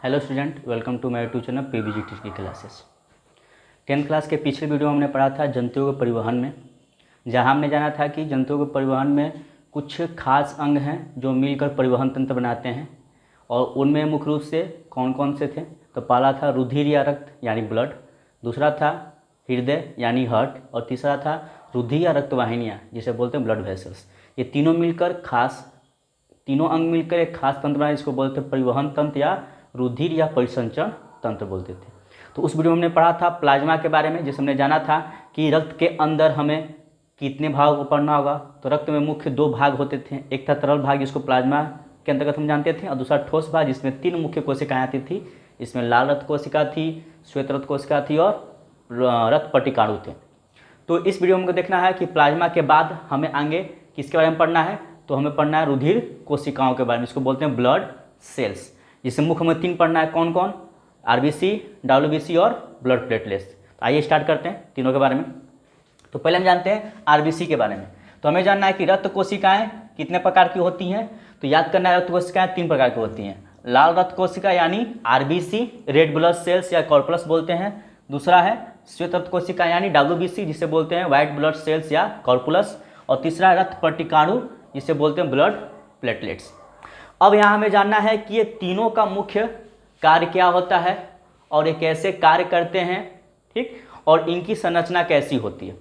Hello student, welcome to my YouTube channel PBGT की classes. 10th class के पिछले video में हमने पढ़ा था जंतुओं के परिवहन में, जहां हमने जाना था कि जंतुओं के परिवहन में कुछ खास अंग हैं जो मिलकर परिवहन तंत्र बनाते हैं, और उनमें मुख्य रूप से कौन कौन से थे। तो पहला था रुधिर या रक्त यानी ब्लड, दूसरा था हृदय यानी हार्ट, और तीसरा था रुधिर या रक्तवाहिनियाँ जिसे बोलते हैं ब्लड वेसल्स। ये तीनों अंग मिलकर एक खास तंत्र बनाए, इसको बोलते हैं परिवहन तंत्र या रुधिर या परिसंचरण तंत्र बोलते थे। तो उस वीडियो में हमने पढ़ा था प्लाज्मा के बारे में, जिसे हमने जाना था कि रक्त के अंदर हमें कितने भाग को पढ़ना होगा। तो रक्त में मुख्य 2 भाग होते थे, एक था तरल भाग जिसको प्लाज्मा के अंतर्गत हम जानते थे, और दूसरा ठोस भाग जिसमें 3 मुख्य कोशिकाएं आती थी। इसमें लाल रक्त कोशिका थी, श्वेत रक्त कोशिका थी और रक्त पट्टिकाणु थे। तो इस वीडियो में हमको देखना है कि प्लाज्मा के बाद हमें आगे किसके बारे में पढ़ना है। तो हमें पढ़ना है रुधिर कोशिकाओं के बारे में, इसको बोलते हैं ब्लड सेल्स, जिससे मुख्य हमें 3 पढ़ना है। कौन कौन? आरबीसी, डब्ल्यूबीसी और ब्लड प्लेटलेट्स। तो आइए स्टार्ट करते हैं तीनों के बारे में। तो पहले हम जानते हैं आरबीसी के बारे में। तो हमें जानना है कि रक्त कोशिकाएं कितने प्रकार की होती हैं। तो याद करना है, रक्त कोशिकाएं 3 प्रकार की होती हैं। लाल रक्त कोशिका यानी आरबीसी, रेड ब्लड सेल्स या कॉर्पलस बोलते हैं। दूसरा है श्वेत रक्त कोशिका यानी डब्ल्यूबीसी, जिसे बोलते हैं व्हाइट ब्लड सेल्स या कॉर्पुलस। और तीसरा है रक्त पट्टिकाणु, जिसे बोलते हैं ब्लड प्लेटलेट्स। अब यहाँ हमें जानना है कि ये तीनों का मुख्य कार्य क्या होता है और ये कैसे कार्य करते हैं, ठीक, और इनकी संरचना कैसी होती है।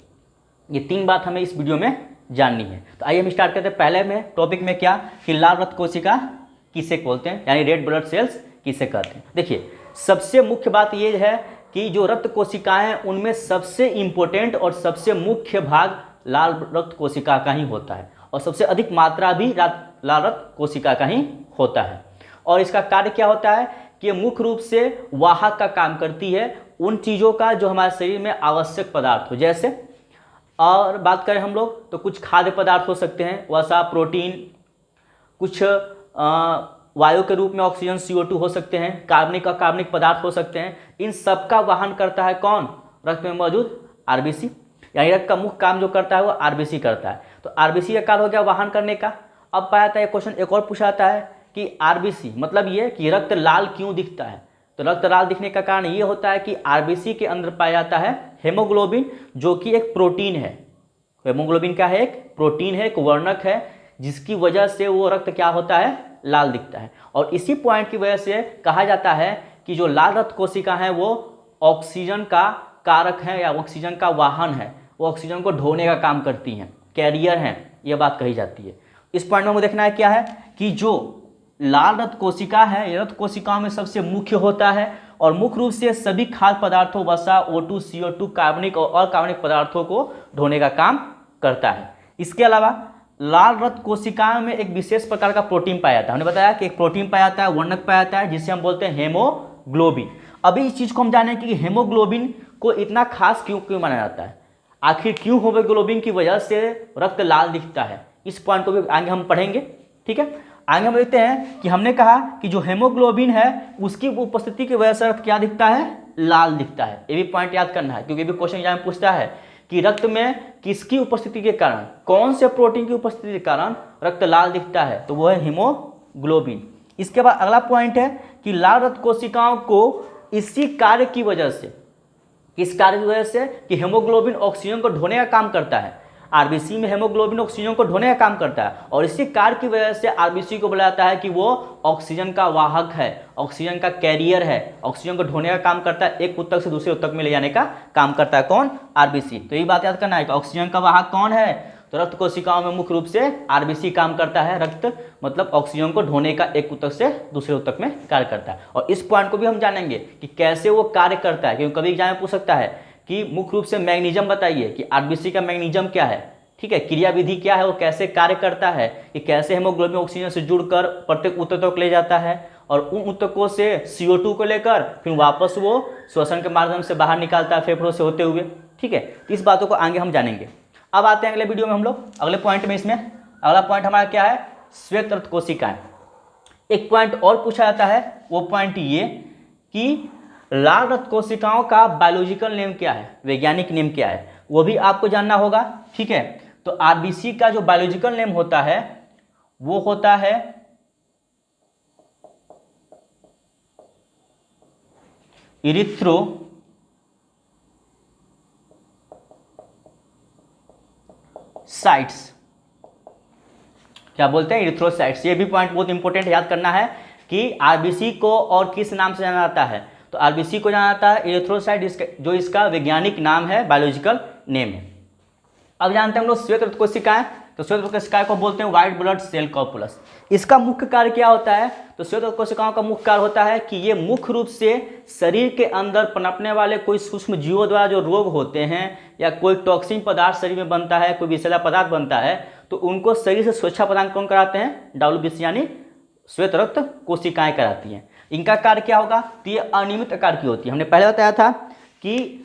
ये 3 बात हमें इस वीडियो में जाननी है। तो आइए हम स्टार्ट करते हैं। पहले में टॉपिक में क्या कि लाल रक्त कोशिका किसे बोलते हैं यानी रेड ब्लड सेल्स किसे कहते हैं। देखिए, सबसे मुख्य बात ये है कि जो रक्त कोशिकाएं हैं उनमें सबसे इंपॉर्टेंट और सबसे मुख्य भाग लाल रक्त कोशिका का ही होता है, और सबसे अधिक मात्रा भी लाल रक्त कोशिका का ही होता है। और इसका कार्य क्या होता है कि ये मुख्य रूप से वाहक का काम करती है उन चीज़ों का जो हमारे शरीर में आवश्यक पदार्थ हो। जैसे और बात करें हम लोग तो कुछ खाद्य पदार्थ हो सकते हैं, वसा, प्रोटीन, कुछ वायु के रूप में ऑक्सीजन CO2 हो सकते हैं, कार्बनिक पदार्थ हो सकते हैं। इन सब का वहन करता है कौन? रक्त में मौजूद आरबीसी। यानी रक्त का मुख्य काम जो करता है वो आरबीसी करता है। तो आरबीसी का कार्य हो गया वाहन करने का। अब पाया था एक क्वेश्चन एक और पूछा जाता है कि आरबीसी मतलब ये कि रक्त लाल क्यों दिखता है। तो रक्त लाल दिखने का कारण ये होता है कि आरबीसी के अंदर पाया जाता है हेमोग्लोबिन, जो कि एक प्रोटीन है। हेमोग्लोबिन क्या है? एक प्रोटीन है, एक वर्णक है, जिसकी वजह से वो रक्त क्या होता है? लाल दिखता है। और इसी पॉइंट की वजह से कहा जाता है कि जो लाल रक्त कोशिका है वो ऑक्सीजन का कारक है या ऑक्सीजन का वाहन है, वो ऑक्सीजन को ढोने का काम करती हैं, कैरियर हैं, ये बात कही जाती है। इस पॉइंट में हमें देखना है क्या है कि जो लाल रक्त कोशिका है ये रक्त कोशिकाओं में सबसे मुख्य होता है, और मुख्य रूप से सभी खाद्य पदार्थों वसा, O2, CO2, कार्बनिक और अकार्बनिक पदार्थों को ढोने का काम करता है। इसके अलावा लाल रक्त कोशिकाओं में एक विशेष प्रकार का प्रोटीन पाया जाता है। हमने बताया कि एक प्रोटीन पाया जाता है, वर्णक पाया जाता है, जिसे हम बोलते हैं हेमोग्लोबिन। अभी इस चीज को हम जानें कि हेमोग्लोबिन को इतना खास क्यों माना जाता है, आखिर क्यों हेमोग्लोबिन की वजह से रक्त लाल दिखता है। इस पॉइंट को भी आगे हम पढ़ेंगे, ठीक है। आगे हम देखते हैं कि हमने कहा कि जो हेमोग्लोबिन है उसकी उपस्थिति की वजह से रक्त क्या दिखता है? लाल दिखता है। ये भी पॉइंट याद करना है, क्योंकि भी क्वेश्चन एग्जाम में पूछता है कि रक्त में किसकी उपस्थिति के कारण, कौन से प्रोटीन की उपस्थिति के कारण रक्त लाल दिखता है, तो वो है हीमोग्लोबिन। इसके बाद अगला पॉइंट है कि लाल रक्त कोशिकाओं को इसी कार्य की वजह से, किस कार्य की वजह से कि हेमोग्लोबिन ऑक्सीजन को ढोने का काम करता है। आरबीसी में हेमोग्लोबिन ऑक्सीजन को ढोने का काम करता है, और इसी कार्य की वजह से आरबीसी को बोला जाता है कि वो ऑक्सीजन का वाहक है, ऑक्सीजन का कैरियर है, ऑक्सीजन को ढोने का काम करता है, एक ऊतक से दूसरे ऊतक में ले जाने का काम करता है। कौन? आरबीसी। तो ये बात याद करना है कि ऑक्सीजन का वाहक कौन है, तो रक्त कोशिकाओं में मुख्य रूप से आरबीसी काम करता है। रक्त मतलब ऑक्सीजन को ढोने का एक ऊतक से दूसरे ऊतक में कार्य करता है। और इस पॉइंट को भी हम जानेंगे कि कैसे वो कार्य करता है, क्योंकि कभी एग्जाम में पूछ सकता है कि मुख्य रूप से मैग्नीज्म बताइए कि आरबीसी का मैग्नीज्म क्या है, ठीक है, क्रिया विधि क्या है, वो कैसे कार्य करता है, कि कैसे हेमोग्लोबिन ऑक्सीजन से जुड़कर प्रत्येक ऊतक तक ले जाता है, और उन ऊतकों से CO2 को लेकर फिर वापस वो श्वसन के माध्यम से बाहर निकालता है फेफड़ों से होते हुए, ठीक है। तो इस बातों को आगे हम जानेंगे। अब आते हैं अगले वीडियो में हम लोग अगले पॉइंट में। इसमें अगला पॉइंट हमारा क्या है? श्वेत रक्त कोशिकाएं। एक पॉइंट और पूछा जाता है, वो पॉइंट ये कि लाल रक्त कोशिकाओं का बायोलॉजिकल नेम क्या है, वैज्ञानिक नेम क्या है, वो भी आपको जानना होगा, ठीक है। तो आरबीसी का जो बायोलॉजिकल नेम होता है वो होता है इरिथ्रोसाइट्स, क्या बोलते हैं, इरिथ्रोसाइट्स। ये भी पॉइंट बहुत इंपॉर्टेंट याद करना है कि आरबीसी को और किस नाम से जाना जाता है, तो आरबीसी को जाना जाता है इरिथ्रोसाइट, जो इसका वैज्ञानिक नाम है, बायोलॉजिकल नेम है। अब जानते हैं हम लोग श्वेत रक्त कोशिकाएं, तो श्वेत रक्त कोशिकाएं को बोलते हैं व्हाइट ब्लड सेल कॉर्पुलस। इसका मुख्य कार्य क्या होता है, तो श्वेत रक्त कोशिकाओं का मुख्य कार्य होता है कि ये मुख्य रूप से शरीर के अंदर पनपने वाले कोई सूक्ष्म जीवों द्वारा जो रोग होते हैं या कोई टॉक्सिन पदार्थ शरीर में बनता है, कोई विषैला पदार्थ बनता है, तो उनको शरीर से सुरक्षा प्रदान कौन कराते हैं, डब्ल्यूबीसी यानी श्वेत रक्त कोशिकाएं कराती हैं। इनका कार्य क्या होगा, तो ये अनियमित आकार की होती है। हमने पहले बताया था कि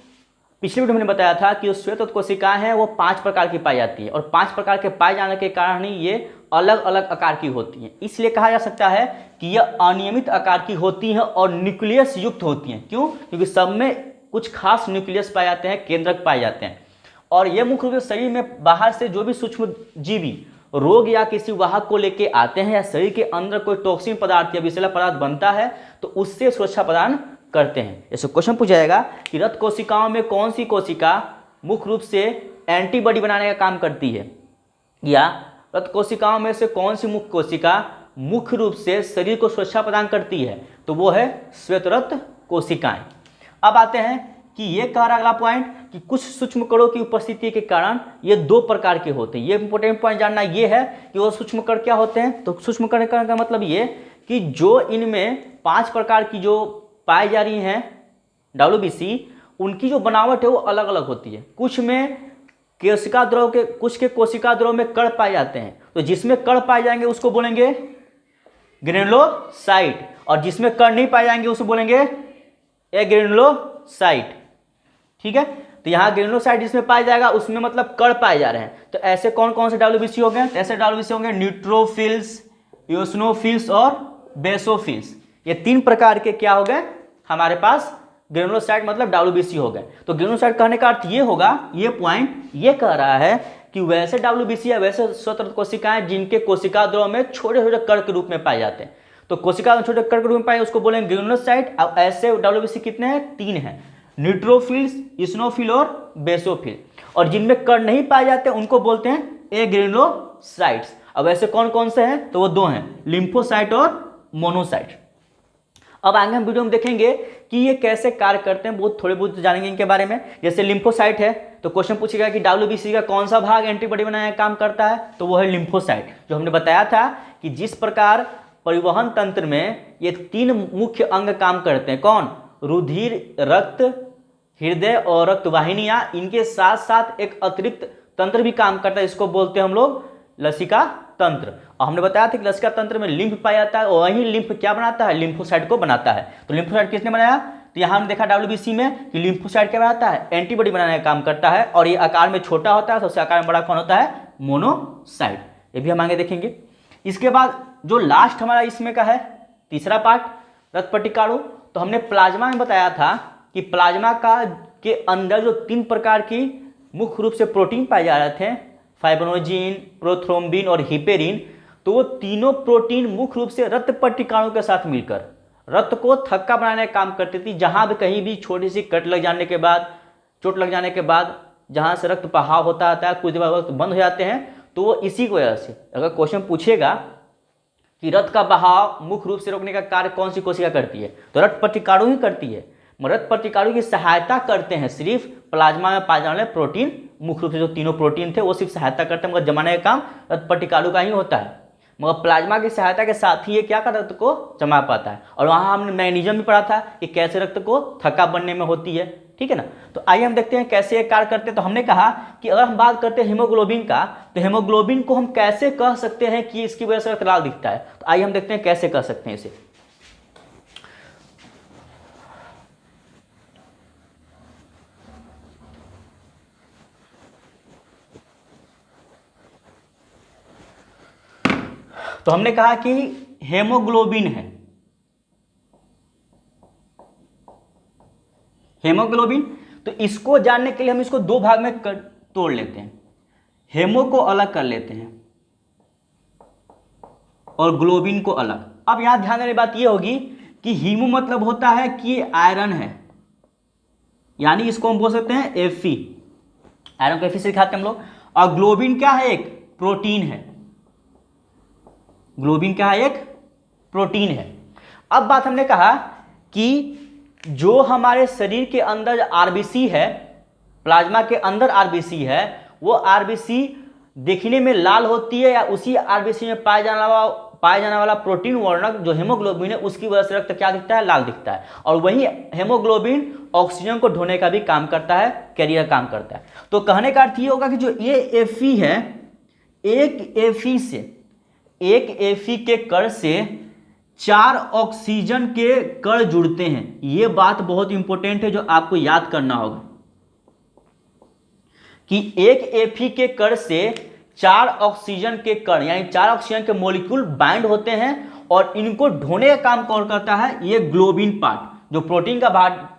पिछले वीडियो में मैंने बताया था कि जो श्वेत रक्त कोशिकाएं हैं वो 5 प्रकार की पाई जाती है, और 5 प्रकार के पाए जाने के कारण ही ये अलग अलग आकार की होती हैं। इसलिए कहा जा सकता है कि यह अनियमित आकार की होती हैं और न्यूक्लियस युक्त होती हैं। क्यों, क्योंकि सब में कुछ खास न्यूक्लियस पाए जाते हैं, केंद्रक पाए जाते हैं, और ये मुख्य रूप से शरीर में बाहर से जो भी सूक्ष्म जीवी रोग या किसी वाहक को लेके आते हैं, या शरीर के अंदर कोई टॉक्सिन पदार्थ या विषैला पदार्थ बनता है, तो उससे सुरक्षा प्रदान करते हैं। ऐसे क्वेश्चन पूछा जाएगा कि रक्त कोशिकाओं में कौन सी कोशिका मुख्य रूप से एंटीबॉडी बनाने का काम करती है, या रक्त कोशिकाओं में से कौन सी मुख्य कोशिका मुख्य रूप से शरीर को सुरक्षा प्रदान करती है, तो वो है श्वेत रक्त कोशिकाएं। अब आते हैं कि ये कह रहा अगला पॉइंट कि कुछ सूक्ष्म कणों की उपस्थिति के कारण ये 2 प्रकार के होते हैं। ये इंपॉर्टेंट पॉइंट जानना ये है कि वो सूक्ष्म कण क्या होते हैं, तो सूक्ष्म कण का मतलब ये कि जो इनमें 5 प्रकार की जो पाई जा रही हैं डब्ल्यूबीसी, उनकी जो बनावट है वो अलग अलग होती है। कुछ में कोशिका द्रव के, कुछ के कोशिका द्रव में कण पाए जाते हैं, तो जिसमें कण पाए जाएंगे उसको बोलेंगे ग्रेनुलोसाइट, और जिसमें कण नहीं पाए जाएंगे उसको बोलेंगे एग्रेनुलोसाइट। ठीक है, तो यहाँ ग्रेनुलोसाइट जिसमें पाया जाएगा उसमें मतलब कण पाए जा रहे हैं। तो ऐसे कौन कौन से डब्ल्यूबीसी हो गए, ऐसे डब्ल्यूबीसी होंगे न्यूट्रोफिल्स, यूसिनोफिल्स और बेसोफिल्स। ये 3 प्रकार के क्या हो गए हमारे पास ग्रेनुलोसाइट, मतलब डब्ल्यूबीसी हो गए। तो ग्रेनुलोसाइट कहने का अर्थ ये होगा, ये पॉइंट ये कह रहा है कि वैसे डब्ल्यूबीसी या वैसे श्वेत रक्त कोशिकाएं जिनके कोशिका द्रव में छोटे छोटे कण के रूप में पाए जाते हैं, तो कोशिका छोटे कण के रूप में पाए उसको बोलेंगे ग्रेनुलोसाइट। अब ऐसे डब्ल्यूबीसी कितने हैं, 3 हैं, न्यूट्रोफिल्स, इसिनोफिल और बेसोफिल। और जिनमें कण नहीं पाए जाते उनको बोलते हैं एग्रेनुलोसाइट्स। अब ऐसे कौन कौन से हैं, तो वो 2 हैं, लिम्फोसाइट और मोनोसाइट। अब आगे हम वीडियो में देखेंगे कि ये कैसे कार्य करते हैं, बहुत थोड़े बहुत जानेंगे इनके बारे में। जैसे लिम्फोसाइट है तो क्वेश्चन पूछेगा कि डब्ल्यूबीसी का कौन सा भाग एंटीबॉडी बनाने का काम करता है, तो वो है लिम्फोसाइट। जो हमने बताया था कि जिस प्रकार परिवहन तंत्र में ये 3 मुख्य अंग काम करते हैं, कौन, रुधिर, रक्त, हृदय और रक्त वाहिनियां, इनके साथ साथ एक अतिरिक्त तंत्र भी काम करता है, इसको बोलते हैं हम लोग लसिका तंत्र। और हमने बताया था कि लसिका तंत्र में लिम्फ पाया जाता है, और वही लिम्फ क्या बनाता है, लिम्फोसाइट को बनाता है। तो लिम्फोसाइट किसने बनाया, तो यहाँ हमने देखा डब्ल्यूबीसी में कि लिम्फोसाइट क्या बनाता है, एंटीबॉडी बनाने का काम करता है, और ये आकार में छोटा होता है, सबसे आकार में बड़ा कौन होता है, मोनोसाइट। ये भी हम आगे देखेंगे। इसके बाद जो लास्ट हमारा इसमें का है तीसरा पार्ट, रक्त पट्टिकाणु। तो हमने प्लाज्मा में बताया था कि प्लाज्मा के अंदर जो 3 प्रकार की मुख्य रूप से प्रोटीन पाए जा रहे थे, फाइब्रोनोजिन, प्रोथ्रोम्बिन और हिपेरिन, तो वो तीनों प्रोटीन मुख्य रूप से रक्त पट्टिकाणु के साथ मिलकर रक्त को थक्का बनाने का काम करती थी। जहां भी कहीं भी छोटी सी कट लग जाने के बाद, चोट लग जाने के बाद जहां से रक्त बहाव होता है कुछ देर बाद वक्त बंद हो जाते हैं, तो वो इसी की वजह से, अगर क्वेश्चन पूछेगा कि रक्त का बहाव मुख्य रूप से रोकने का कार्य कौन सी कोशिका करती है, तो रक्त पट्टिकाणु ही करती है। रक्त पट्टिकाणु की सहायता करते हैं सिर्फ प्लाज्मा में पाए जाने वाले प्रोटीन, मुख्य रूप से जो तीनों प्रोटीन थे वो सिर्फ सहायता करते हैं, मगर जमाने का काम रक्त पट्टिकाणु का ही होता है। मगर प्लाज्मा की सहायता के साथ ही ये क्या कर रक्त को जमा पाता है। और वहाँ हमने मैग्नीशियम भी पढ़ा था कि कैसे रक्त को थक्का बनने में होती है, ठीक है ना। तो आइए हम देखते हैं कैसे ये कार्य करते हैं। तो हमने कहा कि अगर हम बात करते हैं हीमोग्लोबिन का, तो हीमोग्लोबिन को हम कैसे कह सकते हैं कि इसकी वजह से रक्त लाल दिखता है। तो आइए हम देखते हैं कैसे कह सकते हैं इसे। तो हमने कहा कि हेमोग्लोबिन है, हेमोग्लोबिन। तो इसको जानने के लिए हम इसको 2 भाग में तोड़ लेते हैं, हेमो को अलग कर लेते हैं और ग्लोबिन को अलग। अब यहां ध्यान देने की बात यह होगी कि हीमो मतलब होता है कि आयरन है, यानी इसको हम बोल सकते हैं Fe, आयरन को Fe से दिखाते हैं हम लोग। और ग्लोबिन क्या है? एक प्रोटीन है। ग्लोबिन क्या है? एक प्रोटीन है। अब बात हमने कहा कि जो हमारे शरीर के अंदर आरबीसी है, प्लाज्मा के अंदर आरबीसी है, वो आरबीसी देखने में लाल होती है या उसी आरबीसी में पाया जाने वाला प्रोटीन वर्णक जो हेमोग्लोबिन है उसकी वजह से रक्त क्या दिखता है? लाल दिखता है। और वही हेमोग्लोबिन ऑक्सीजन को ढोने का भी काम करता है, कैरियर काम करता है। तो कहने का अर्थ ये होगा कि जो ये Fe है, एक Fe के कण से 4 ऑक्सीजन के कण जुड़ते हैं। ये बात बहुत इंपॉर्टेंट है जो आपको याद करना होगा कि एक Fe के कण से 4 ऑक्सीजन के कण यानी 4 ऑक्सीजन के मॉलिक्यूल बाइंड होते हैं और इनको ढोने का काम कौन करता है? ये ग्लोबिन पार्ट, जो प्रोटीन का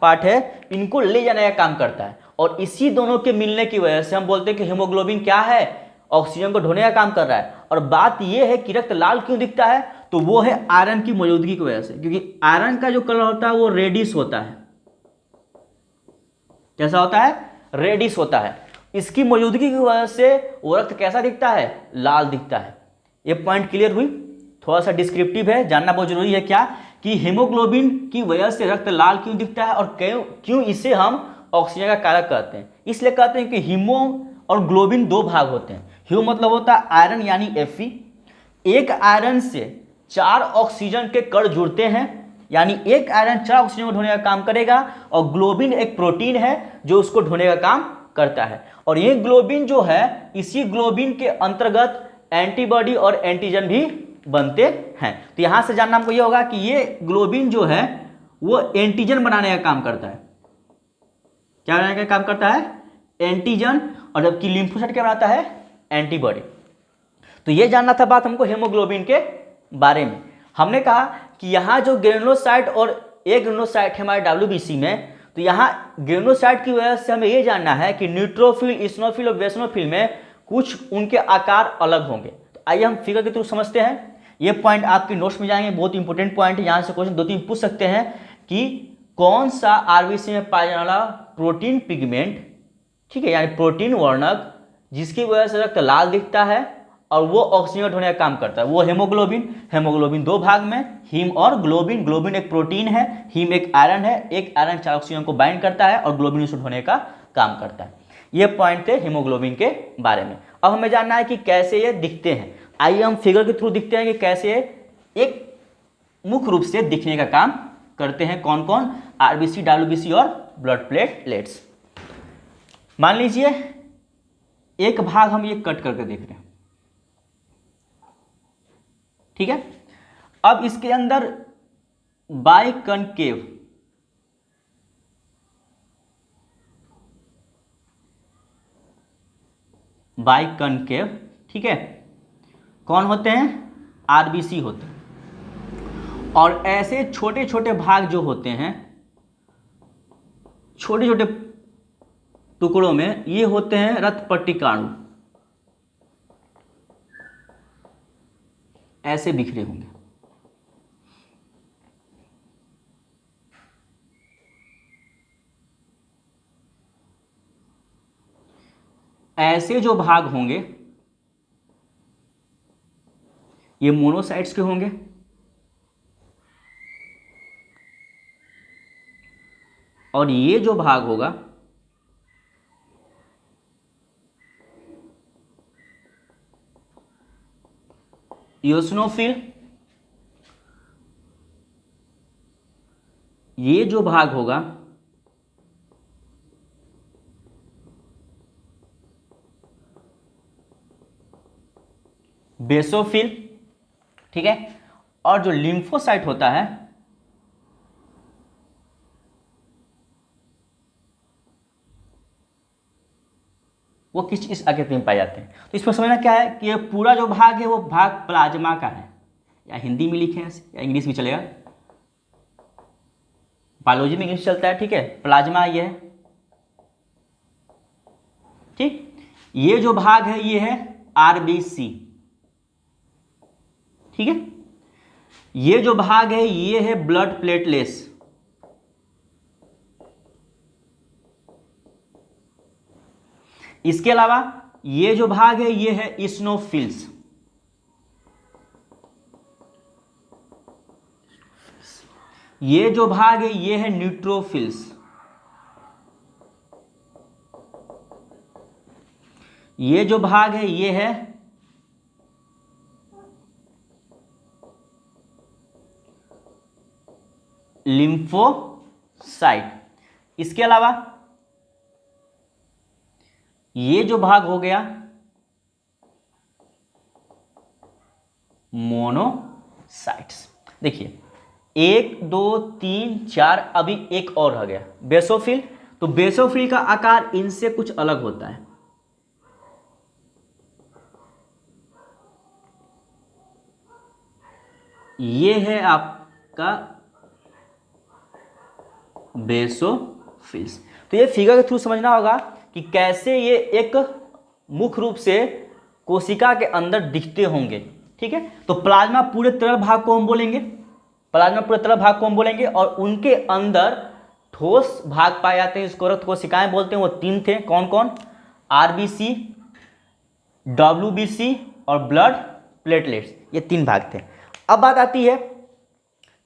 पार्ट है, इनको ले जाने का काम करता है। और इसी दोनों के मिलने की वजह से हम बोलते हैं कि हेमोग्लोबिन क्या है? ऑक्सीजन को ढोने का काम कर रहा है। और बात यह है कि रक्त लाल क्यों दिखता है? तो वो है आयरन की मौजूदगी की वजह से, क्योंकि आयरन का जो कलर होता है वो रेडिश होता है। कैसा होता है? रेडिश होता है। इसकी मौजूदगी की वजह से वो रक्त कैसा दिखता है? लाल दिखता है। ये पॉइंट क्लियर हुई? थोड़ा सा डिस्क्रिप्टिव है, जानना बहुत जरूरी है क्या कि हीमोग्लोबिन की वजह से रक्त लाल क्यों दिखता है और क्यों इसे हम ऑक्सीजन का कारक कहते हैं। इसलिए कहते हैं कि हीमो और ग्लोबिन 2 भाग होते हैं। हीमो मतलब होता है आयरन यानी Fe। एक आयरन से 4 ऑक्सीजन के कण जुड़ते हैं, यानी एक आयरन 4 ऑक्सीजन को ढोने का काम करेगा। और ग्लोबिन एक प्रोटीन है जो उसको ढोने का काम करता है। और ये ग्लोबिन जो है, इसी ग्लोबिन के अंतर्गत एंटीबॉडी और एंटीजन भी बनते हैं। तो यहां से जानना हमको ये होगा कि ये ग्लोबिन जो है वो एंटीजन बनाने का काम करता है। क्या बनाने का काम करता है? एंटीजन। और जबकि लिम्फोसाइट क्या बनाता है? एंटीबॉडी। तो ये जानना था बात हमको हेमोग्लोबिन के बारे में। हमने कहा कि यहाँ जो ग्रेनुलोसाइट और ए ग्रेनुलोसाइट है हमारे WBC में, तो यहाँ ग्रेनुलोसाइट की वजह से हमें ये जानना है कि न्यूट्रोफिल, इस्नोफिल और बेसनोफिल में कुछ उनके आकार अलग होंगे। तो आइए हम फिगर के थ्रू समझते हैं। ये पॉइंट आपके नोट्स में जाएंगे, बहुत इंपॉर्टेंट पॉइंट है। यहाँ से क्वेश्चन 2-3 पूछ सकते हैं कि कौन सा आरबीसी में पाया जाने वाला प्रोटीन पिगमेंट, ठीक है, यानी प्रोटीन वर्णक जिसकी वजह से रक्त लाल दिखता है और वो ऑक्सीजन ढोने का काम करता है, वो हेमोग्लोबिन। हेमोग्लोबिन 2 भाग में, हीम और ग्लोबिन। ग्लोबिन एक प्रोटीन है, हीम एक आयरन है। एक आयरन 4 ऑक्सीजन को बाइंड करता है और ग्लोबिन उसको ढोने का काम करता है। ये पॉइंट थे हीमोग्लोबिन के बारे में। अब हमें जानना है कि कैसे ये दिखते हैं। आइए हम फिगर के थ्रू दिखते हैं कि कैसे एक मुख्य रूप से दिखने का काम करते हैं। कौन कौन? आरबीसी, डब्ल्यूबीसी और ब्लड प्लेटलेट्स। मान लीजिए एक भाग हम ये कट करके देख रहे हैं, ठीक है। अब इसके अंदर बाइकनकेव ठीक है, कौन होते हैं? आरबीसी होते हैं। और ऐसे छोटे छोटे भाग जो होते हैं, छोटे छोटे टुकड़ों में, ये होते हैं रक्तपट्टिकाणु। ऐसे बिखरे होंगे। ऐसे जो भाग होंगे ये मोनोसाइट्स के होंगे। और ये जो भाग होगा इओसिनोफिल। ये जो भाग होगा बेसोफिल, ठीक है। और जो लिम्फोसाइट होता है वो किस इस आकृति में पाए जाते हैं। तो इसमें समझना क्या है कि ये पूरा जो भाग है वो भाग प्लाज्मा का है, या हिंदी में लिखें या इंग्लिश भी चलेगा, बायोलॉजी में इंग्लिश चलता है, ठीक है। प्लाज्मा ये है, ठीक। ये जो भाग है ये है आरबीसी, ठीक है। ये जो भाग है ये है ब्लड प्लेटलेट्स, इसके अलावा ये जो भाग है ये है इस्नोफिल्स, ये जो भाग है ये है न्यूट्रोफिल्स, ये जो भाग है ये है लिम्फोसाइट। इसके अलावा ये जो भाग हो गया मोनोसाइट्स। देखिए 1 2 3 4, अभी एक और रह गया बेसोफिल। तो बेसोफिल का आकार इनसे कुछ अलग होता है। ये है आपका बेसोफिल्स। तो ये फिगर के थ्रू समझना होगा कि कैसे ये एक मुख्य रूप से कोशिका के अंदर दिखते होंगे। ठीक है, तो प्लाज्मा पूरे तरल भाग को हम बोलेंगे, प्लाज्मा पूरे तरल भाग को हम बोलेंगे, और उनके अंदर ठोस भाग पाए जाते हैं, इसको रक्त कोशिकाएं बोलते हैं। वो 3 थे, कौन कौन? आरबीसी, डब्ल्यूबीसी और ब्लड प्लेटलेट्स, ये 3 भाग थे। अब बात आती है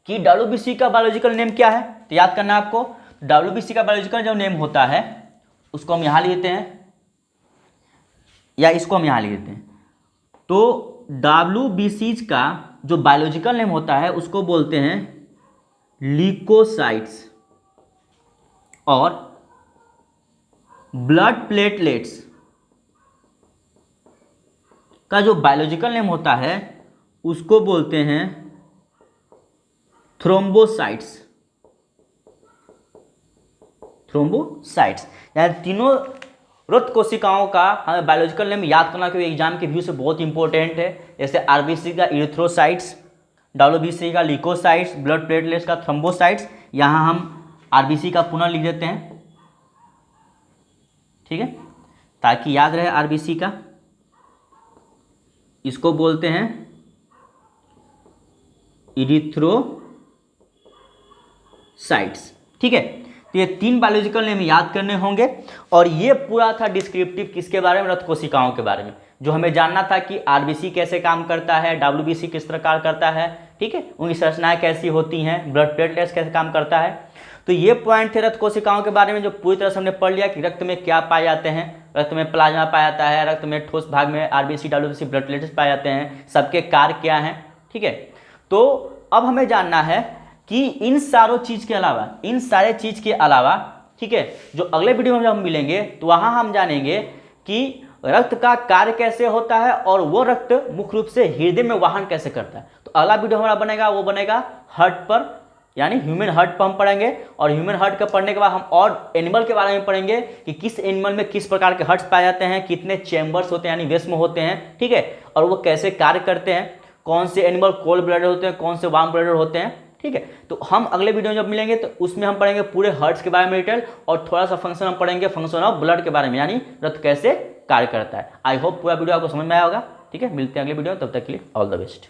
कि डब्ल्यूबीसी का बायोलॉजिकल नेम क्या है, तो याद करना आपको। डब्ल्यूबीसी का बायोलॉजिकल जो नेम होता है उसको हम यहां लेते हैं, या इसको हम यहां लेते हैं। तो डब्ल्यूबीसी का जो बायोलॉजिकल नेम होता है उसको बोलते हैं ल्यूकोसाइट्स, और ब्लड प्लेटलेट्स का जो बायोलॉजिकल नेम होता है उसको बोलते हैं थ्रोम्बोसाइट्स। थ्रोम्बोसाइट्स यानी तीनों रक्त कोशिकाओं का हमें बायोलॉजिकल नेम याद करना, क्योंकि एग्जाम के व्यू से बहुत इंपॉर्टेंट है। जैसे आरबीसी का इरिथ्रोसाइट्स, डब्ल्यूबीसी का ल्यूकोसाइट्स, ब्लड प्लेटलेट्स का थ्रोम्बोसाइट्स। यहाँ हम आरबीसी का पुनः लिख देते हैं, ठीक है, ताकि याद रहे आरबीसी का। इसको बोलते हैं इरिथ्रोसाइट्स। ठीक है, तो ये 3 बायोलॉजिकल नेम याद करने होंगे। और ये पूरा था डिस्क्रिप्टिव किसके बारे में? रक्त कोशिकाओं के बारे में, जो हमें जानना था कि आरबीसी कैसे काम करता है, डब्ल्यूबीसी किस प्रकार करता है, ठीक है, उनकी संरचनाएं कैसी होती हैं, ब्लड प्लेटलेट्स कैसे काम करता है। तो ये पॉइंट थे रक्त कोशिकाओं के बारे में, जो पूरी तरह से हमने पढ़ लिया कि रक्त में क्या पाए जाते हैं। रक्त में प्लाज्मा पाया जाता है, रक्त में ठोस भाग में आरबीसी, डब्ल्यूबीसी, ब्लड प्लेटलेट्स पाए जाते हैं, सबके कार्य क्या हैं। ठीक है, तो अब हमें जानना है कि इन सारों चीज के अलावा, इन सारे चीज के अलावा, ठीक है, जो अगले वीडियो में जब हम मिलेंगे तो वहां हम जानेंगे कि रक्त का कार्य कैसे होता है, और वो रक्त मुख्य रूप से हृदय में वाहन कैसे करता है। तो अगला वीडियो हमारा बनेगा, वो बनेगा हार्ट पर, यानी ह्यूमन हार्ट पर हम पढ़ेंगे। और ह्यूमन हार्ट का पढ़ने के बाद हम और एनिमल के बारे में पढ़ेंगे कि किस एनिमल में किस प्रकार के हार्ट्स पाए जाते हैं, कितने चैम्बर्स होते हैं यानी वेस्म होते हैं, ठीक है, और वो कैसे कार्य करते हैं, कौन से एनिमल कोल्ड ब्लडेड होते हैं, कौन से वार्म ब्लडेड होते हैं। ठीक है, तो हम अगले वीडियो में जब मिलेंगे तो उसमें हम पढ़ेंगे पूरे हार्ट्स के बारे में डिटेल, और थोड़ा सा फंक्शन हम पढ़ेंगे फंक्शन ऑफ ब्लड के बारे में, यानी रक्त कैसे कार्य करता है। आई होप पूरा वीडियो आपको समझ में आया होगा। ठीक है, मिलते हैं अगले वीडियो में, तब तक के लिए ऑल द बेस्ट।